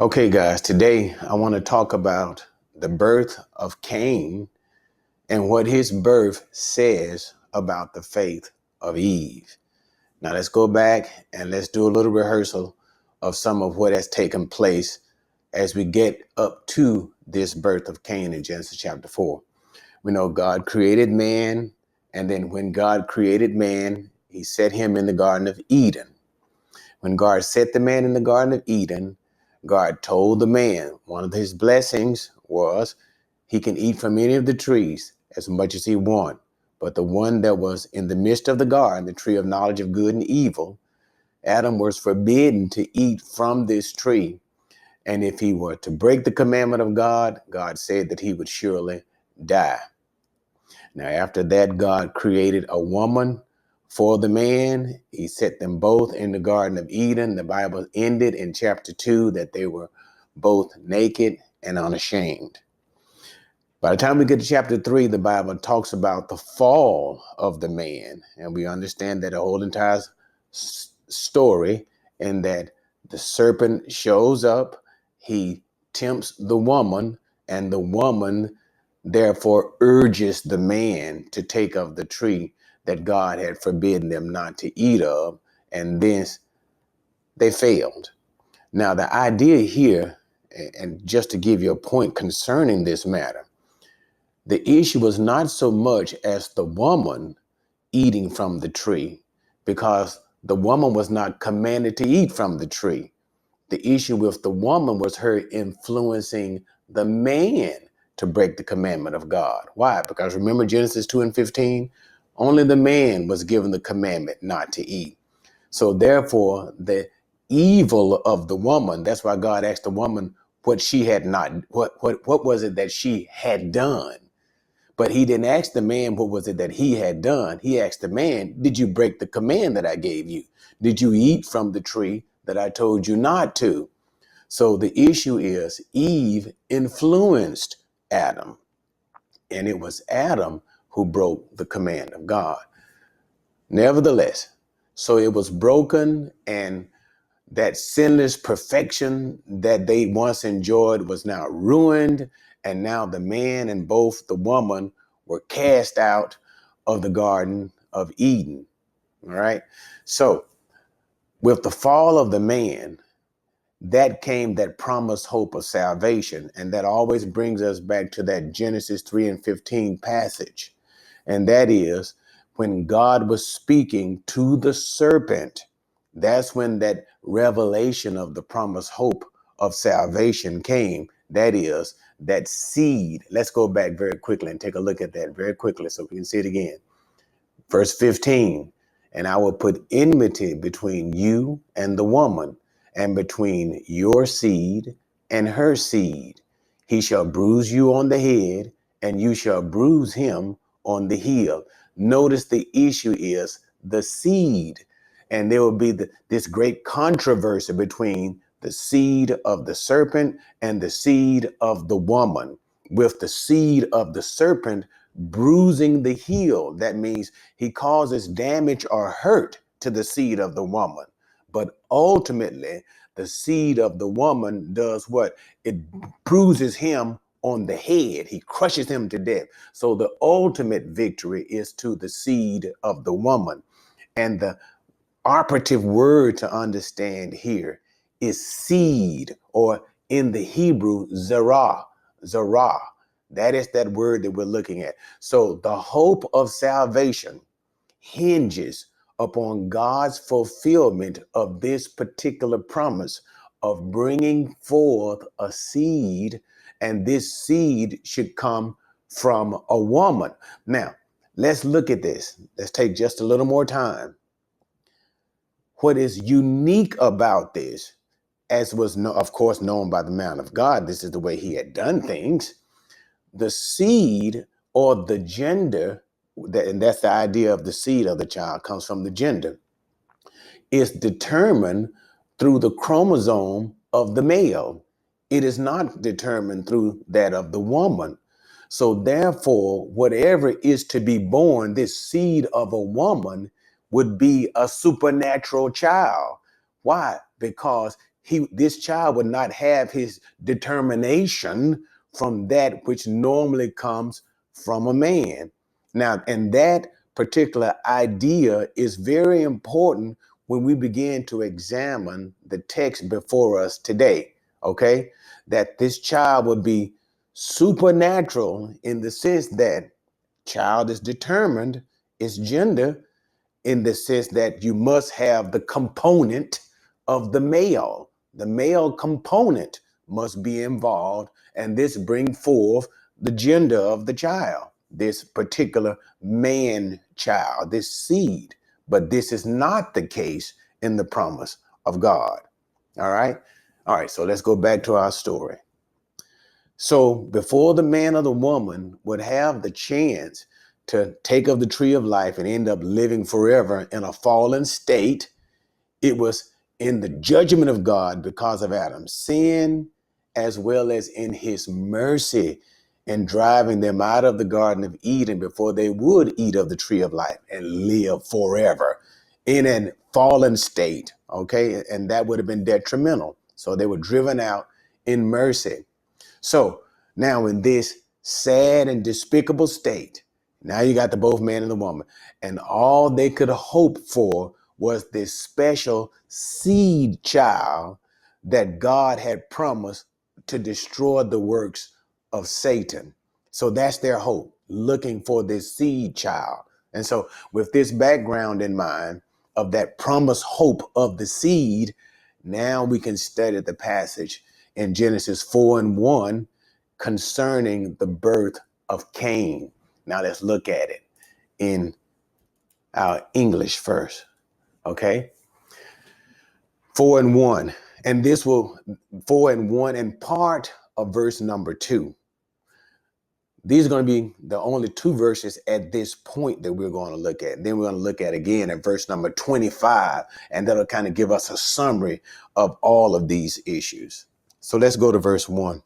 Okay, guys, today I want to talk about the birth of Cain and what his birth says about the faith of Eve. Now, let's go back and let's do a little rehearsal of some of what has taken place as we get up to this birth of Cain in Genesis chapter 4. We know God created man, and then when God created man, he set him in the Garden of Eden. When God set the man in the Garden of Eden, God told the man one of his blessings was he can eat from any of the trees as much as he want. But the one that was in the midst of the garden, the tree of knowledge of good and evil, Adam was forbidden to eat from this tree. And if he were to break the commandment of God, God said that he would surely die. Now, after that, God created a woman for the man. He set them both in the Garden of Eden. The Bible ended in chapter 2 that they were both naked and unashamed. By the time we get to chapter 3, the Bible talks about the fall of the man. And we understand that the whole entire story, and that the serpent shows up, he tempts the woman, and the woman therefore urges the man to take of the tree that God had forbidden them not to eat of, and this they failed. Now, the idea here, and just to give you a point concerning this matter, the issue was not so much as the woman eating from the tree, because the woman was not commanded to eat from the tree. The issue with the woman was her influencing the man to break the commandment of God. Why? Because remember Genesis 2 and 15? Only the man was given the commandment not to eat. So therefore, the evil of the woman, that's why God asked the woman what she had not, what was it that she had done? But he didn't ask the man what was it that he had done. He asked the man, did you break the command that I gave you? Did you eat from the tree that I told you not to? So the issue is Eve influenced Adam, and it was Adam who broke the command of God. Nevertheless, so it was broken, and that sinless perfection that they once enjoyed was now ruined. And now the man and both the woman were cast out of the Garden of Eden. All right. So with the fall of the man, that came that promised hope of salvation. And that always brings us back to that Genesis 3 and 15 passage. And that is when God was speaking to the serpent, that's when that revelation of the promised hope of salvation came. That is that seed. Let's go back very quickly and take a look at that very quickly so we can see it again. Verse 15, and I will put enmity between you and the woman, and between your seed and her seed. He shall bruise you on the head, and you shall bruise him on the heel. Notice the issue is the seed. And there will be this great controversy between the seed of the serpent and the seed of the woman, with the seed of the serpent bruising the heel. That means he causes damage or hurt to the seed of the woman. But ultimately, the seed of the woman does what? It bruises him on the head. He crushes him to death. So the ultimate victory is to the seed of the woman. And the operative word to understand here is seed, or in the Hebrew, zerah. Zerah. That is that word that we're looking at. So the hope of salvation hinges upon God's fulfillment of this particular promise of bringing forth a seed, and this seed should come from a woman. Now, let's look at this. Let's take just a little more time. What is unique about this, as was of course known by the man of God, this is the way he had done things. The seed, or the gender, and that's the idea of the seed of the child, comes from the gender, is determined through the chromosome of the male. It is not determined through that of the woman. So therefore, whatever is to be born, this seed of a woman would be a supernatural child. Why? Because this child would not have his determination from that which normally comes from a man. Now, and that particular idea is very important when we begin to examine the text before us today, okay? That this child would be supernatural in the sense that child is determined, its gender, in the sense that you must have the component of the male. The male component must be involved, and this bring forth the gender of the child, this particular man child, this seed. But this is not the case in the promise of God. All right. All right. So let's go back to our story. So before the man or the woman would have the chance to take of the tree of life and end up living forever in a fallen state, it was in the judgment of God because of Adam's sin, as well as in his mercy in driving them out of the Garden of Eden before they would eat of the tree of life and live forever in a fallen state. Okay. And that would have been detrimental. So they were driven out in mercy. So now in this sad and despicable state, now you got the both man and the woman, and all they could hope for was this special seed child that God had promised to destroy the works of Satan. So that's their hope, looking for this seed child. And so with this background in mind of that promised hope of the seed, now we can study the passage in Genesis 4:1 concerning the birth of Cain. Now let's look at it in our English first. Okay. 4:1. And this will 4:1 and part of verse number 2. These are going to be the only two verses at this point that we're going to look at. Then we're going to look at again at verse number 25, and that'll kind of give us a summary of all of these issues. So let's go to verse 1.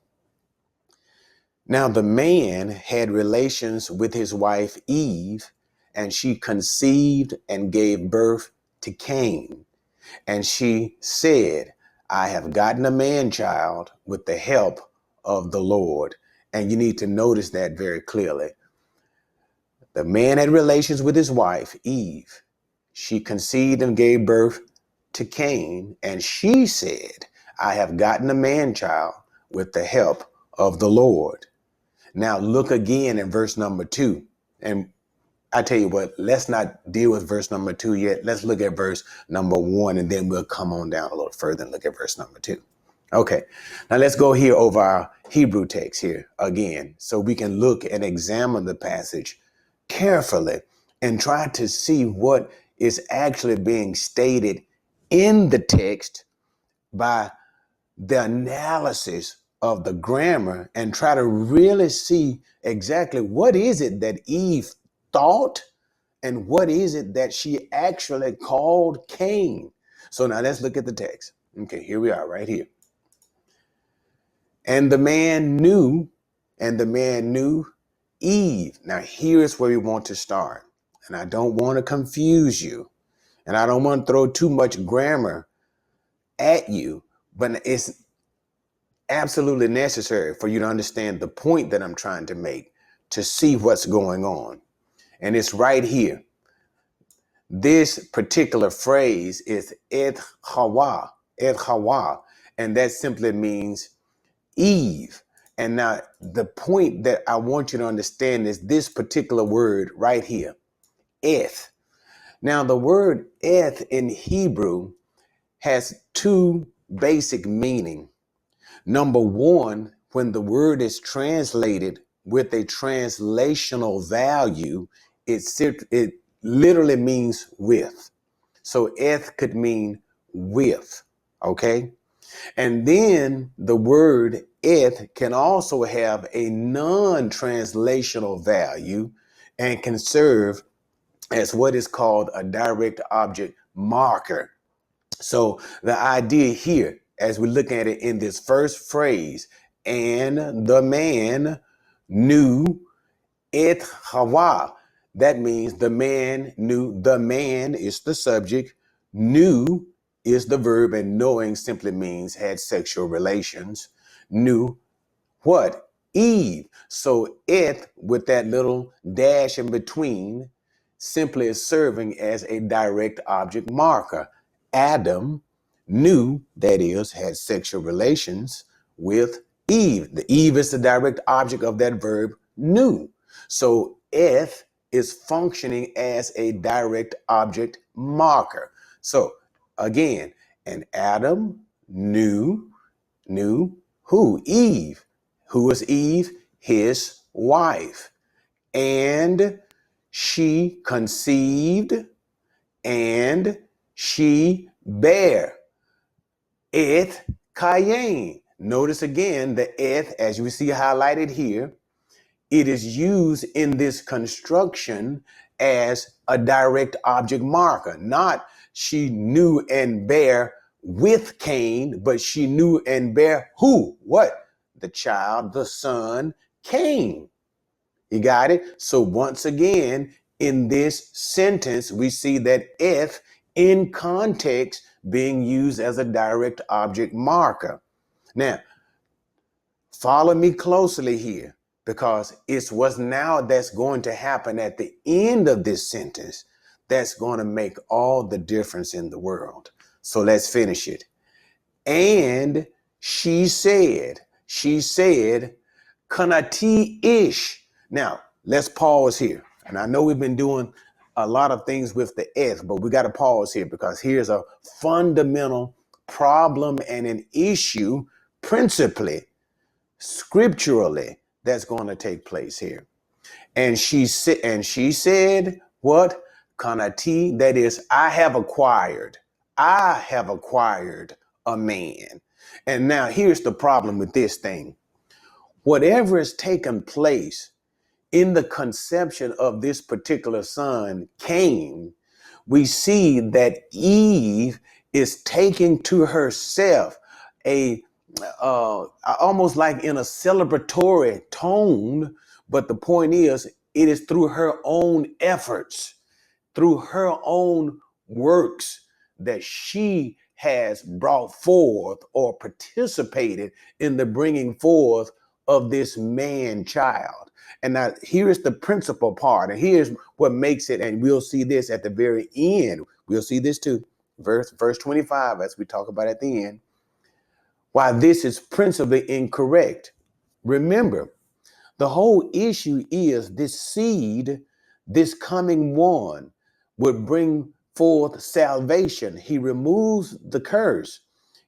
Now the man had relations with his wife Eve, and she conceived and gave birth to Cain. And she said, I have gotten a man child with the help of the Lord. And you need to notice that very clearly. The man had relations with his wife, Eve. She conceived and gave birth to Cain. And she said, I have gotten a man child with the help of the Lord. Now look again in verse number 2. And I tell you what, let's not deal with verse number 2 yet. Let's look at verse number 1, and then we'll come on down a little further and look at verse number 2. Okay, now let's go here over our Hebrew text here again, so we can look and examine the passage carefully and try to see what is actually being stated in the text by the analysis of the grammar, and try to really see exactly what is it that Eve thought and what is it that she actually called Cain. So now let's look at the text. Okay, here we are right here. And the man knew Eve. Now here's where we want to start. And I don't want to confuse you. And I don't want to throw too much grammar at you, but it's absolutely necessary for you to understand the point that I'm trying to make, to see what's going on. And it's right here. This particular phrase is et hawa, and that simply means Eve. And now the point that I want you to understand is this particular word right here, eth. Now the word eth in Hebrew has two basic meanings. Number one, when the word is translated with a translational value, it literally means with. So eth could mean with, okay? And then the word eth can also have a non-translational value and can serve as what is called a direct object marker. So the idea here, as we look at it in this first phrase, and the man knew et hawa, that means the man knew, the man is the subject, knew is the verb, and knowing simply means had sexual relations. Knew what? Eve. So it, with that little dash in between, simply is serving as a direct object marker. Adam knew, that is, had sexual relations with Eve. The Eve is the direct object of that verb, knew. So eth is functioning as a direct object marker. So again, and Adam knew who? Eve. Who was Eve? His wife. And she conceived and she bare. Eth Cain. Notice again the eth, as you see highlighted here, it is used in this construction as a direct object marker. Not she knew and bare with Cain, but she knew and bare who? What? The child, the son, Cain. You got it? So once again, in this sentence, we see that eth in context being used as a direct object marker. Now, follow me closely here, because it's what's now that's going to happen at the end of this sentence that's going to make all the difference in the world. So let's finish it. And she said, kanati ish. Now, let's pause here. And I know we've been doing a lot of things with the eth, but we got to pause here, because here's a fundamental problem and an issue, principally scripturally, that's going to take place here. And she said, what? Kanati, that is, I have acquired a man. And now here's the problem with this thing. Whatever has taken place in the conception of this particular son, Cain, we see that Eve is taking to herself a almost like in a celebratory tone, but the point is, it is through her own efforts, through her own works, that she has brought forth or participated in the bringing forth of this man child. And now here's the principal part, and here's what makes it, and we'll see this at the very end. We'll see this too, verse 25, as we talk about at the end, why this is principally incorrect. Remember, the whole issue is this seed, this coming one, would bring forth salvation. He removes the curse.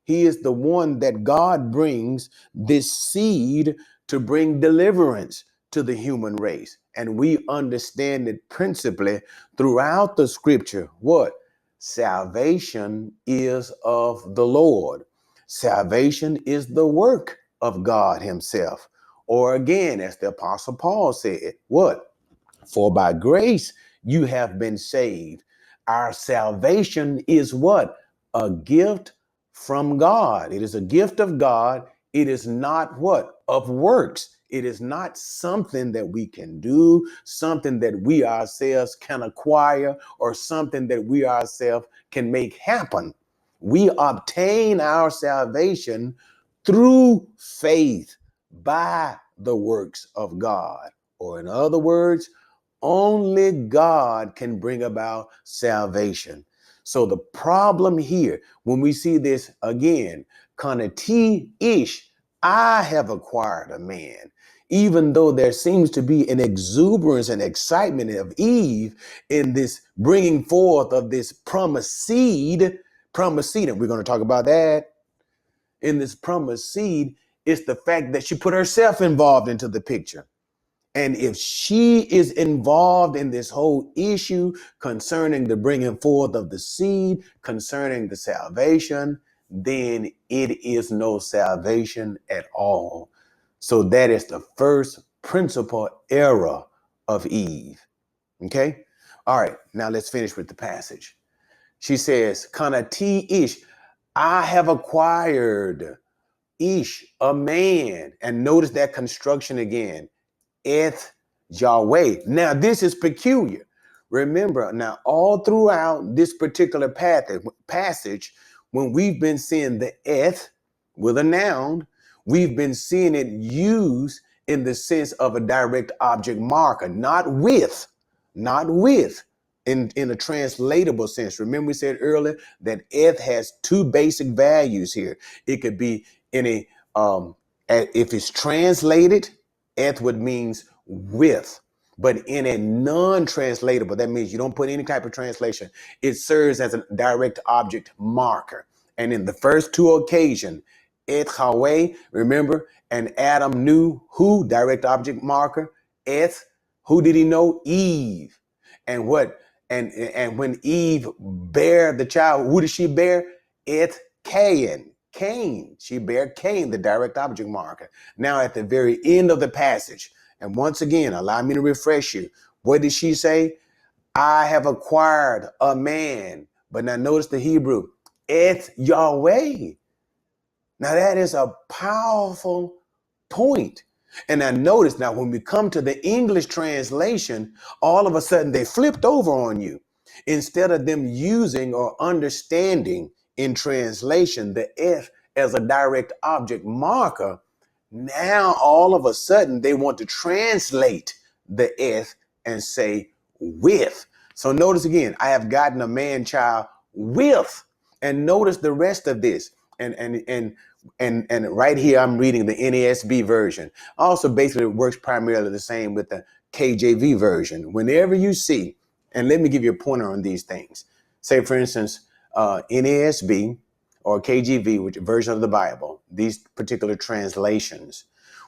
He is the one that God brings this seed to bring deliverance to the human race. And we understand it principally throughout the scripture. What? Salvation is of the Lord. Salvation is the work of God himself. Or again, as the Apostle Paul said, what? For by grace you have been saved. Our salvation is what? A gift from God. It is a gift of God. It is not what? Of works. It is not something that we can do, something that we ourselves can acquire, or something that we ourselves can make happen. We obtain our salvation through faith by the works of God. Or in other words, only God can bring about salvation. So the problem here, when we see this again, kanati ish, I have acquired a man. Even though there seems to be an exuberance and excitement of Eve in this bringing forth of this promised seed, and we're going to talk about that. In this promised seed, it's the fact that she put herself involved into the picture. And if she is involved in this whole issue concerning the bringing forth of the seed, concerning the salvation, then it is no salvation at all. So that is the first principal error of Eve. Okay? All right, now let's finish with the passage. She says, Kanati ish, I have acquired ish, a man. And notice that construction again. Eth Yahweh. Now, this is peculiar. Remember, now all throughout this particular passage, when we've been seeing the eth with a noun, we've been seeing it used in the sense of a direct object marker, not with, in a translatable sense. Remember we said earlier that eth has two basic values here. It could be in a, if it's translated, eth would means with. But in a non-translatable, that means you don't put any type of translation. It serves as a direct object marker. And in the first two occasions, et Yahweh, remember, and Adam knew who? Direct object marker. Et, who did he know? Eve. And what? And when Eve bare the child, who did she bear? Et Cain. Cain. She bare Cain, the direct object marker. Now at the very end of the passage, and once again, allow me to refresh you. What did she say? I have acquired a man. But now notice the Hebrew. Et Yahweh. Now that is a powerful point. And I notice now when we come to the English translation, all of a sudden they flipped over on you. Instead of them using or understanding in translation the F as a direct object marker, now all of a sudden they want to translate the F and say with. So notice again, I have gotten a man child with. And notice the rest of this. And right here, I'm reading the NASB version. Also, basically, it works primarily the same with the KJV version. Whenever you see, and let me give you a pointer on these things. Say, for instance, NASB or KJV, which version of the Bible, these particular translations.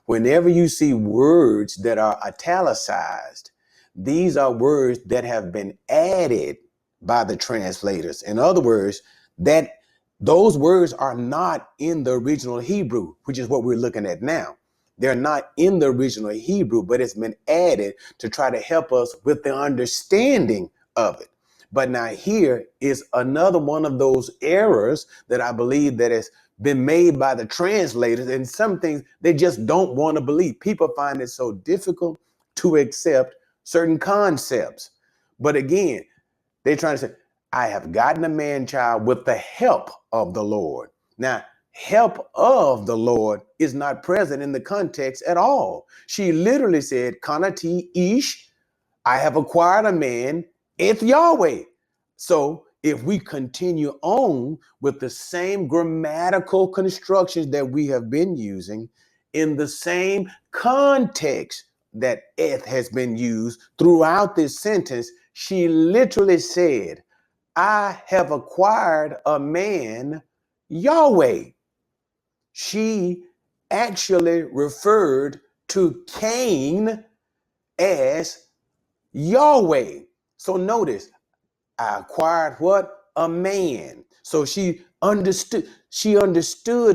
Whenever you see words that are italicized, these are words that have been added by the translators. In other words, that those words are not in the original Hebrew, which is what we're looking at now. They're not in the original Hebrew, but it's been added to try to help us with the understanding of it. But now here is another one of those errors that I believe that has been made by the translators, and some things they just don't want to believe. People find it so difficult to accept certain concepts. But again, they're trying to say, I have gotten a man child with the help of the Lord. Now, help of the Lord is not present in the context at all. She literally said, Kanati ish, I have acquired a man, it's Yahweh. So if we continue on with the same grammatical constructions that we have been using in the same context that eth has been used throughout this sentence, she literally said, I have acquired a man, Yahweh. She actually referred to Cain as Yahweh. So notice, I acquired what? A man. So she understood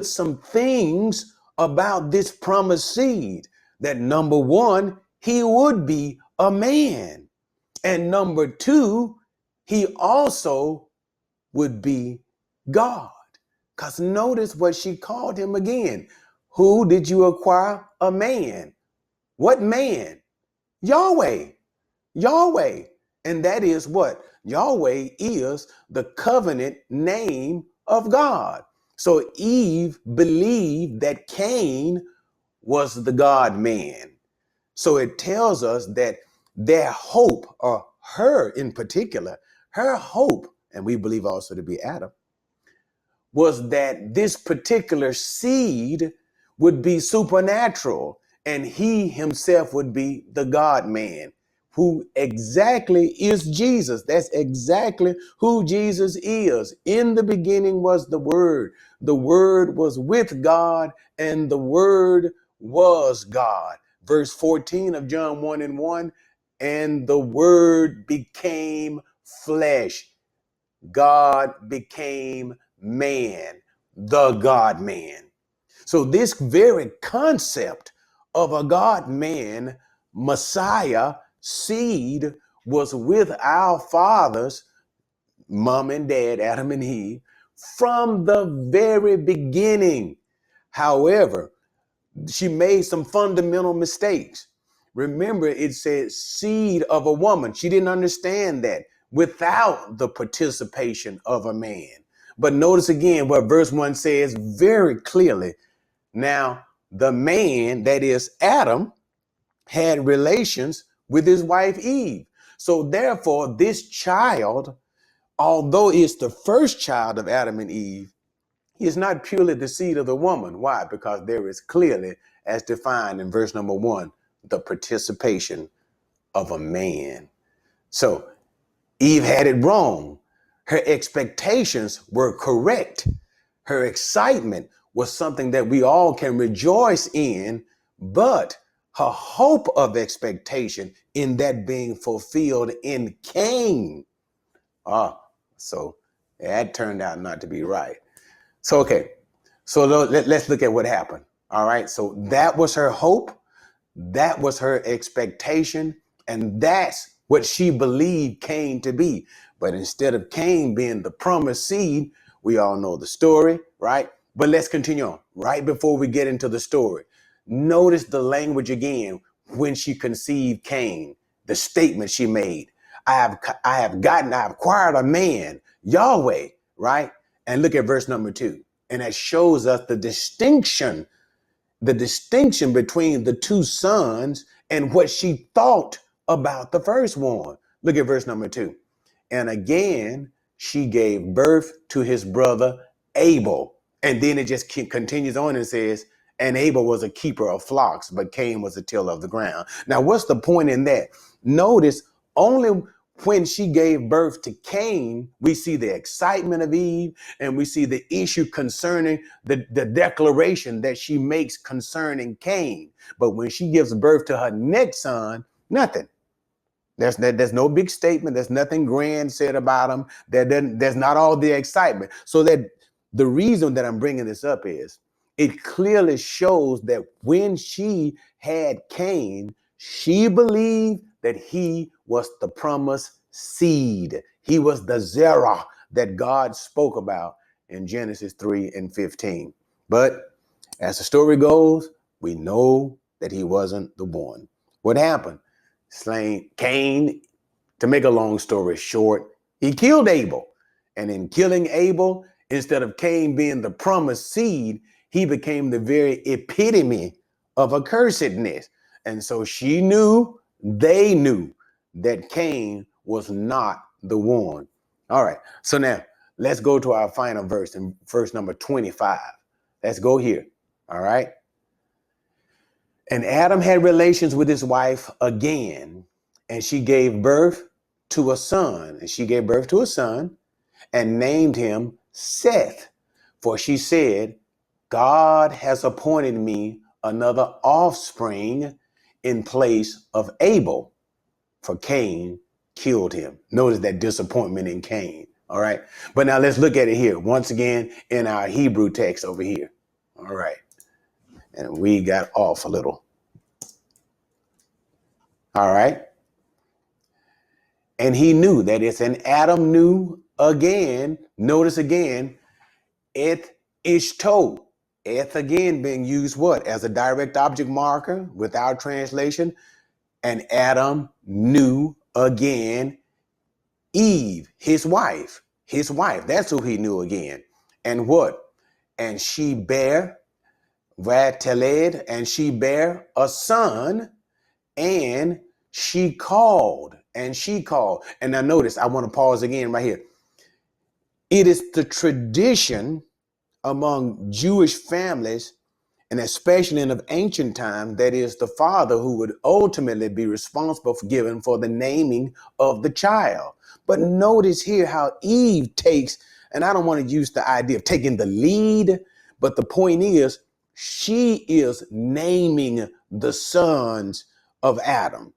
some things about this promised seed. That number one, he would be a man. And number two, he also would be God. Because notice what she called him again. Who did you acquire? A man. What man? Yahweh. Yahweh. And that is what? Yahweh is the covenant name of God. So Eve believed that Cain was the God man. So it tells us that their hope, or her in particular, her hope, and we believe also to be Adam, was that this particular seed would be supernatural and he himself would be the God man, who exactly is Jesus. That's exactly who Jesus is. In the beginning was the Word. The Word was with God and the Word was God. Verse 14 of John 1:1, and the Word became flesh. God became man, the God man. So this very concept of a God man, Messiah, seed, was with our fathers, mom and dad, Adam and Eve, from the very beginning. However, she made some fundamental mistakes. Remember, it said seed of a woman. She didn't understand that without the participation of a man. But notice again what verse 1 says very clearly. Now, the man, that is Adam, had relations with his wife Eve. So therefore, this child, although it's the first child of Adam and Eve, he is not purely the seed of the woman. Why? Because there is clearly, as defined in verse number 1, the participation of a man. So Eve had it wrong. Her expectations were correct. Her excitement was something that we all can rejoice in, but her hope of expectation in that being fulfilled in Cain. So that turned out not to be right. So, okay. So let's look at what happened. All right. So that was her hope. That was her expectation. And that's what she believed Cain to be. But instead of Cain being the promised seed, we all know the story, right? But let's continue on. Right before we get into the story, notice the language again when she conceived Cain, the statement she made. I have acquired a man, Yahweh, right? And look at verse number 2. And that shows us the distinction between the two sons and what she thought about the first one. Look at verse number 2. And again, she gave birth to his brother Abel. And then it just continues on and says, and Abel was a keeper of flocks, but Cain was a tiller of the ground. Now, what's the point in that? Notice only when she gave birth to Cain, we see the excitement of Eve, and we see the issue concerning the declaration that she makes concerning Cain. But when she gives birth to her next son, nothing. There's no big statement. There's nothing grand said about him. There's not all the excitement. So that the reason that I'm bringing this up is it clearly shows that when she had Cain, she believed that he was the promised seed. He was the Zerah that God spoke about in Genesis 3:15. But as the story goes, we know that he wasn't the one. What happened? Slain Cain, to make a long story short, he killed Abel. And in killing Abel, instead of Cain being the promised seed, he became the very epitome of accursedness. And so they knew that Cain was not the one. All right. So now let's go to our final verse in verse number 25. Let's go here. All right. And Adam had relations with his wife again, and she gave birth to a son. And she gave birth to a son and named him Seth. For she said, God has appointed me another offspring in place of Abel, for Cain killed him. Notice that disappointment in Cain. All right. But now let's look at it here once again in our Hebrew text over here. All right. And we got off a little. All right. And he knew, that is, and Adam knew again, notice again, eth ishto. Eth again being used what? As a direct object marker without translation. And Adam knew again Eve, his wife. His wife. That's who he knew again. And what? And she bare, Vateled, and she bare a son, and she called. And now notice, I want to pause again right here. It is the tradition among Jewish families, and especially in of ancient time, that is the father who would ultimately be responsible for the naming of the child. But notice here how Eve takes, and I don't want to use the idea of taking the lead, but the point is she is naming the sons of Adam.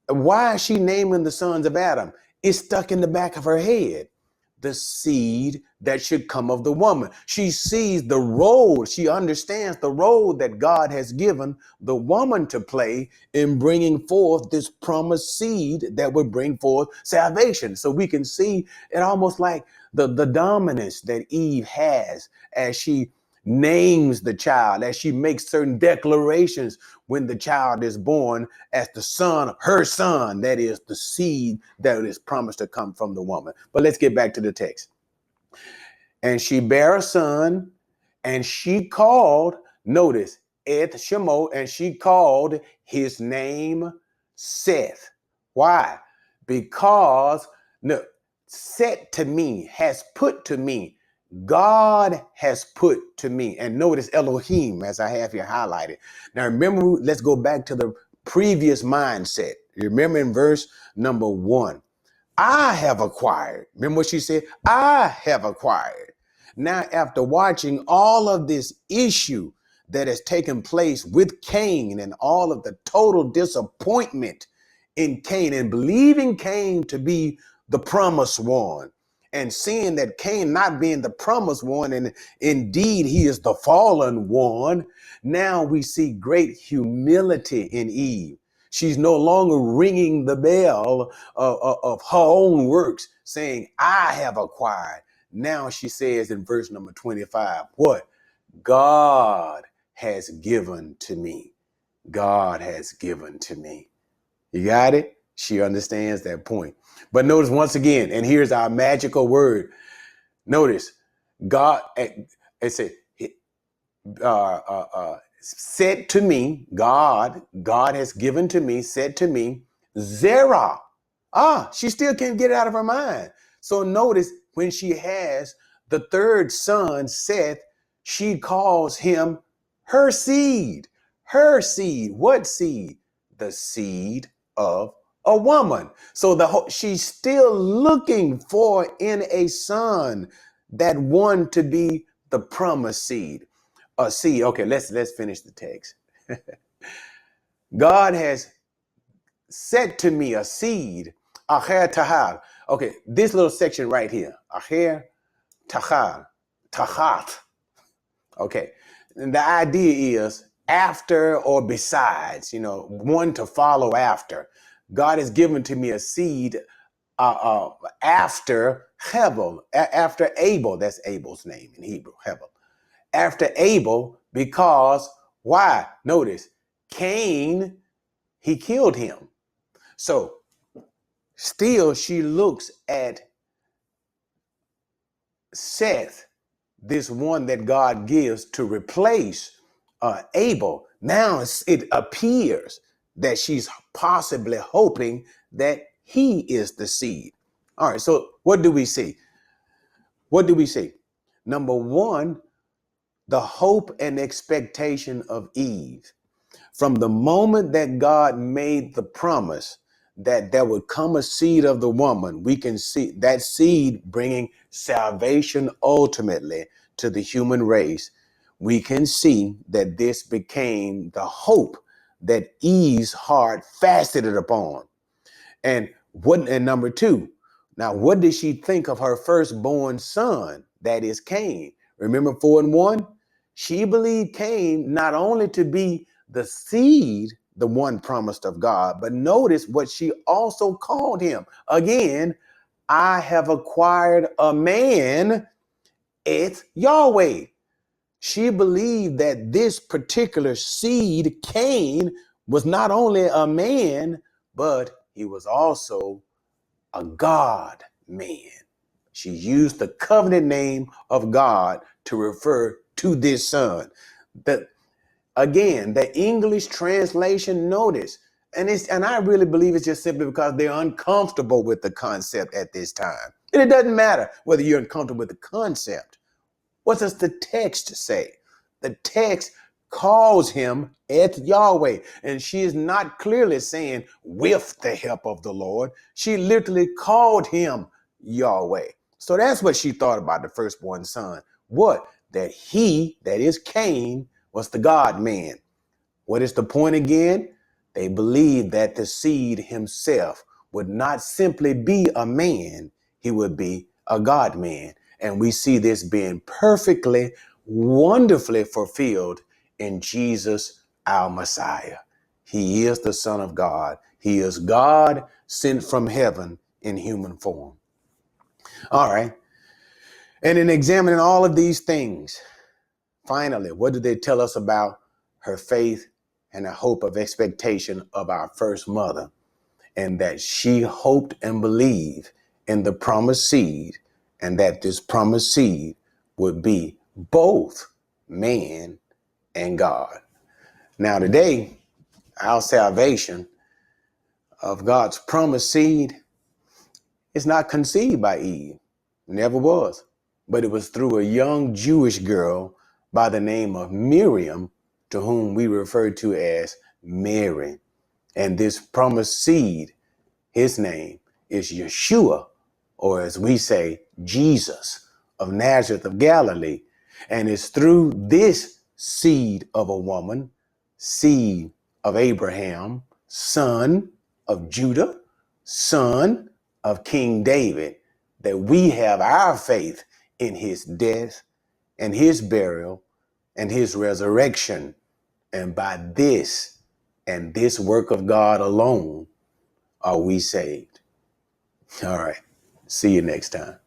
Why is she naming the sons of Adam? It's stuck in the back of her head. The seed that should come of the woman. She sees the role, she understands the role that God has given the woman to play in bringing forth this promised seed that would bring forth salvation. So we can see it almost like the dominance that Eve has as she names the child, as she makes certain declarations when the child is born as the son, her son, that is the seed that is promised to come from the woman. But let's get back to the text. and she bare a son, and she called, notice, Et Shemo, and she called his name Seth. Why? Because, no, set to me, has put to me, God has put to me. And notice Elohim, as I have here highlighted. Now remember, let's go back to the previous mindset. You remember in verse number 1, I have acquired. Remember what she said? I have acquired. Now, after watching all of this issue that has taken place with Cain and all of the total disappointment in Cain and believing Cain to be the promised one and seeing that Cain not being the promised one and indeed he is the fallen one, now we see great humility in Eve. She's no longer ringing the bell of her own works, saying, I have acquired. Now she says in verse number 25, what? God has given to me. God has given to me. You got it? She understands that point. But notice once again, and here's our magical word. Notice, God, it said, said to me, God has given to me, said to me, Zerah. She still can't get it out of her mind. So notice when she has the third son, Seth, she calls him her seed. Her seed. What seed? The seed of a woman. So she's still looking for in a son that one to be the promised seed. A seed. Okay, let's finish the text. God has said to me a seed, acher tahal. Okay, this little section right here, acher tahal, tahat. Okay, and the idea is after or besides, one to follow after. God has given to me a seed after Hebel, after Abel. That's Abel's name in Hebrew, Hebel. After Abel, because why? Notice, Cain, he killed him. So still she looks at Seth, this one that God gives to replace Abel. Now it appears that she's possibly hoping that he is the seed. All right, so what do we see? What do we see? Number one, the hope and expectation of Eve. From the moment that God made the promise that there would come a seed of the woman, we can see that seed bringing salvation ultimately to the human race. We can see that this became the hope that Eve's heart fastened upon. And number two, now what did she think of her firstborn son? That is Cain. Remember 4:1? She believed Cain not only to be the seed, the one promised of God, but notice what she also called him. Again, I have acquired a man, it's Yahweh. She believed that this particular seed, Cain, was not only a man, but he was also a God man. She used the covenant name of God to refer to this son. Again, the English translation, notice, and I really believe it's just simply because they're uncomfortable with the concept at this time. And it doesn't matter whether you're uncomfortable with the concept. What does the text say? The text calls him Et Yahweh, and she is not clearly saying with the help of the Lord. She literally called him Yahweh. So that's what she thought about the firstborn son. What? That he, that is Cain, was the God man. What is the point again? They believed that the seed himself would not simply be a man, he would be a God man. And we see this being perfectly, wonderfully fulfilled in Jesus, our Messiah. He is the Son of God. He is God sent from heaven in human form. All right. And in examining all of these things, finally, what do they tell us about her faith and a hope of expectation of our first mother? And that she hoped and believed in the promised seed, and that this promised seed would be both man and God. Now today, our salvation of God's promised seed is not conceived by Eve. Never was. But it was through a young Jewish girl by the name of Miriam, to whom we refer to as Mary. And this promised seed, his name is Yeshua, or as we say, Jesus of Nazareth of Galilee. And it's through this seed of a woman, seed of Abraham, son of Judah, son of King David, that we have our faith in his death and his burial and his resurrection. And by this and this work of God alone are we saved. All right. See you next time.